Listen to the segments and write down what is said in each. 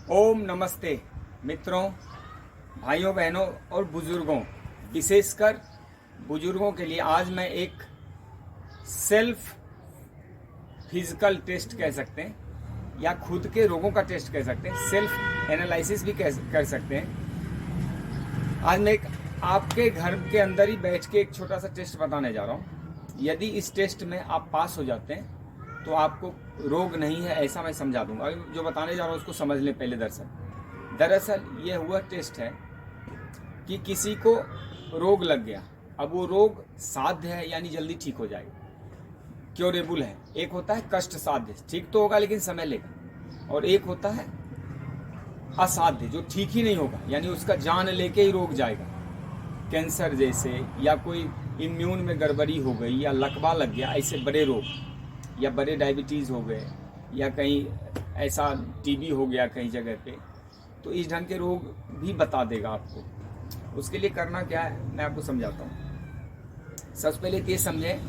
ओम नमस्ते मित्रों, भाइयों बहनों और बुजुर्गों, विशेषकर बुजुर्गों के लिए आज मैं एक सेल्फ फिजिकल टेस्ट कह सकते हैं या खुद के रोगों का टेस्ट कह सकते हैं, सेल्फ एनालिसिस भी कर सकते हैं। आज मैं एक आपके घर के अंदर ही बैठ के एक छोटा सा टेस्ट बताने जा रहा हूँ। यदि इस टेस्ट में आप पास हो जाते हैं तो आपको रोग नहीं है ऐसा मैं समझा दूंगा। जो बताने जा रहा हूँ उसको समझ लें पहले। दरअसल ये हुआ टेस्ट है कि किसी को रोग लग गया। अब वो रोग साध्य है यानी जल्दी ठीक हो जाएगा, क्योरेबल है। एक होता है कष्ट साध्य, ठीक तो होगा लेकिन समय लेगा। और एक होता है असाध्य, जो ठीक ही नहीं होगा यानी उसका जान लेके ही रोग जाएगा। कैंसर जैसे, या कोई इम्यून में गड़बड़ी हो गई, या लकवा लग गया, ऐसे बड़े रोग, या बड़े डायबिटीज़ हो गए, या कहीं ऐसा टीबी हो गया कहीं जगह पे, तो इस ढंग के रोग भी बता देगा आपको। उसके लिए करना क्या है मैं आपको समझाता हूँ। सबसे पहले ये समझें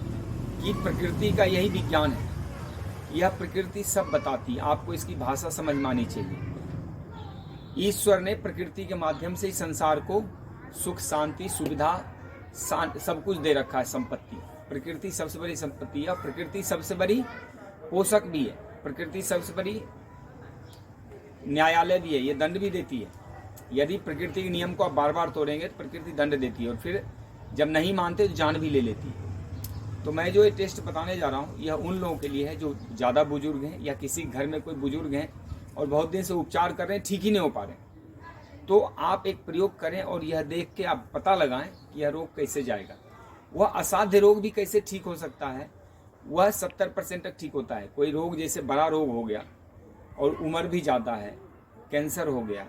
कि प्रकृति का यही विज्ञान है। यह प्रकृति सब बताती है, आपको इसकी भाषा समझ में आनी चाहिए। ईश्वर ने प्रकृति के माध्यम से इस संसार को सुख, शांति, सुविधा, सब कुछ दे रखा है। संपत्ति, प्रकृति सबसे बड़ी संपत्ति है। प्रकृति सबसे बड़ी पोषक भी है। प्रकृति सबसे बड़ी न्यायालय भी है, ये दंड भी देती है। यदि प्रकृति के नियम को आप बार बार तोड़ेंगे तो प्रकृति दंड देती है, और फिर जब नहीं मानते तो जान भी ले लेती है। तो मैं जो ये टेस्ट बताने जा रहा हूँ यह उन लोगों के लिए है जो ज़्यादा बुजुर्ग हैं, या किसी घर में कोई बुजुर्ग हैं और बहुत दिन से उपचार कर रहे हैं, ठीक ही नहीं हो पा रहे। तो आप एक प्रयोग करें और यह देख के आप पता लगाएं कि यह रोग कैसे जाएगा। वह असाध्य रोग भी कैसे ठीक हो सकता है। वह 70% तक ठीक होता है। कोई रोग जैसे बड़ा रोग हो गया और उम्र भी ज़्यादा है, कैंसर हो गया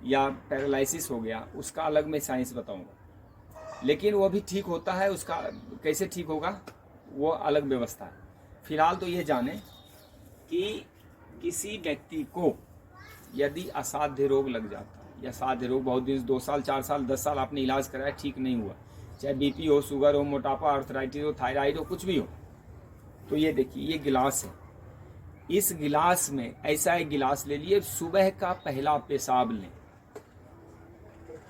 या पैरालिसिस हो गया, उसका अलग मैं साइंस बताऊंगा। लेकिन वह भी ठीक होता है। उसका कैसे ठीक होगा वो अलग व्यवस्था है। फिलहाल तो ये जाने कि किसी व्यक्ति को यदि असाध्य रोग लग जाता है, या साध्य रोग बहुत दिन, 2 साल 4 साल 10 साल आपने इलाज कराया, ठीक नहीं हुआ, चाहे बीपी हो, शुगर हो, मोटापा, आर्थराइटिस हो, थायराइड हो, कुछ भी हो, तो ये देखिए ये गिलास है। इस गिलास में ऐसा एक गिलास ले लिए, सुबह का पहला पेशाब लें।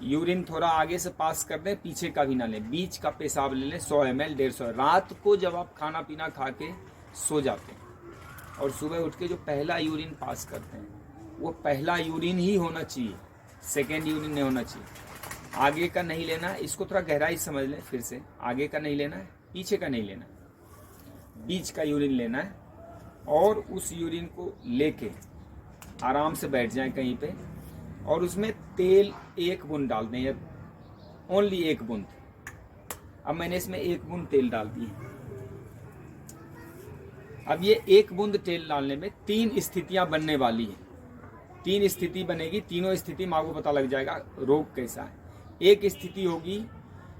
यूरिन थोड़ा आगे से पास कर दें, पीछे का भी ना लें, बीच का पेशाब ले लें, 100 ml 150। रात को जब आप खाना पीना खा के सो जाते हैं और सुबह उठ के जो पहला यूरिन पास करते हैं वो पहला यूरिन ही होना चाहिए, सेकेंड यूरिन नहीं होना चाहिए। आगे का नहीं लेना है। इसको थोड़ा गहराई समझ लें फिर से। आगे का नहीं लेना है, पीछे का नहीं लेना है, बीच का यूरिन लेना है। और उस यूरिन को लेके आराम से बैठ जाएं कहीं पे, और उसमें तेल 1 बूंद डाल दें, या ओनली 1 बूंद। अब मैंने इसमें 1 बूंद तेल डाल दी है। अब ये 1 बूंद तेल डालने में 3 स्थितियां बनने वाली हैं। 3 स्थिति बनेगी। तीनों स्थिति में आपको पता लग जाएगा रोग कैसा है। एक स्थिति होगी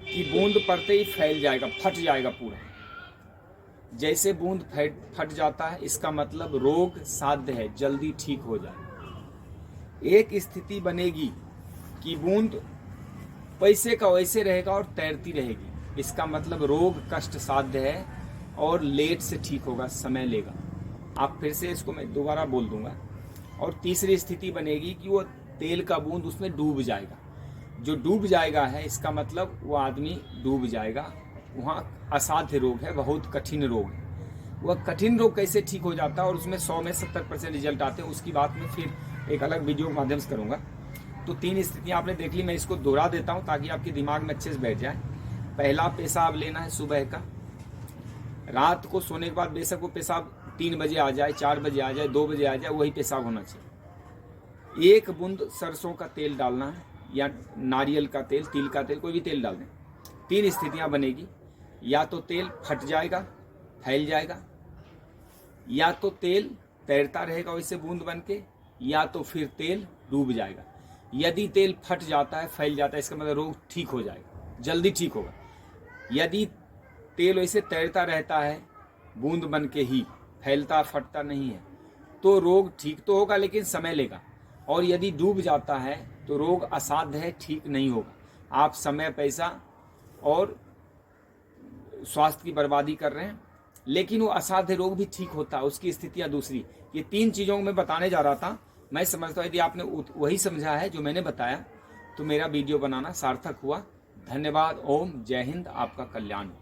कि बूंद पड़ते ही फैल जाएगा, फट जाएगा पूरा। जैसे बूंद फट जाता है इसका मतलब रोग साध्य है, जल्दी ठीक हो जाए। एक स्थिति बनेगी कि बूंद वैसे का वैसे रहेगा और तैरती रहेगी, इसका मतलब रोग कष्ट साध्य है और लेट से ठीक होगा, समय लेगा। आप फिर से इसको मैं दोबारा बोल दूंगा। और तीसरी स्थिति बनेगी कि वो तेल का बूंद उसमें डूब जाएगा। जो डूब जाएगा है इसका मतलब वो आदमी डूब जाएगा, वहाँ असाध्य रोग है, बहुत कठिन रोग है। वह कठिन रोग कैसे ठीक हो जाता है और उसमें 100 में 70% रिजल्ट आते हैं, उसकी बात मैं फिर एक अलग वीडियो के माध्यम से करूँगा। तो 3 स्थितियाँ आपने देख ली, मैं इसको दोहरा देता हूँ ताकि आपके दिमाग में अच्छे से बैठ जाए। पहला पेशाब लेना है सुबह का। रात को सोने के बाद बेशक वो पेशाब 3 बजे आ जाए, 4 बजे आ जाए, 2 बजे आ जाए, वही पेशाब होना चाहिए। 1 बूंद सरसों का तेल डालना है, या नारियल का तेल, तिल का तेल, कोई भी तेल डाल दें। 3 स्थितियां बनेगी। या तो तेल फट जाएगा, फैल जाएगा, या तो तेल तैरता रहेगा वैसे बूंद बन के, या तो फिर तेल डूब जाएगा। यदि तेल फट जाता है, फैल जाता है, इसका मतलब रोग ठीक हो जाएगा, जल्दी ठीक होगा। यदि तेल वैसे तैरता रहता है बूंद बन के ही, फैलता फटता नहीं है, तो रोग ठीक तो होगा लेकिन समय लेगा। और यदि डूब जाता है तो रोग असाध्य है, ठीक नहीं होगा। आप समय, पैसा और स्वास्थ्य की बर्बादी कर रहे हैं। लेकिन वो असाध्य रोग भी ठीक होता है, उसकी स्थितियां दूसरी। ये 3 चीज़ों को मैं बताने जा रहा था मैं समझता हूँ यदि आपने वही समझा है जो मैंने बताया तो मेरा वीडियो बनाना सार्थक हुआ। धन्यवाद। ओम जय हिंद, आपका कल्याण हो।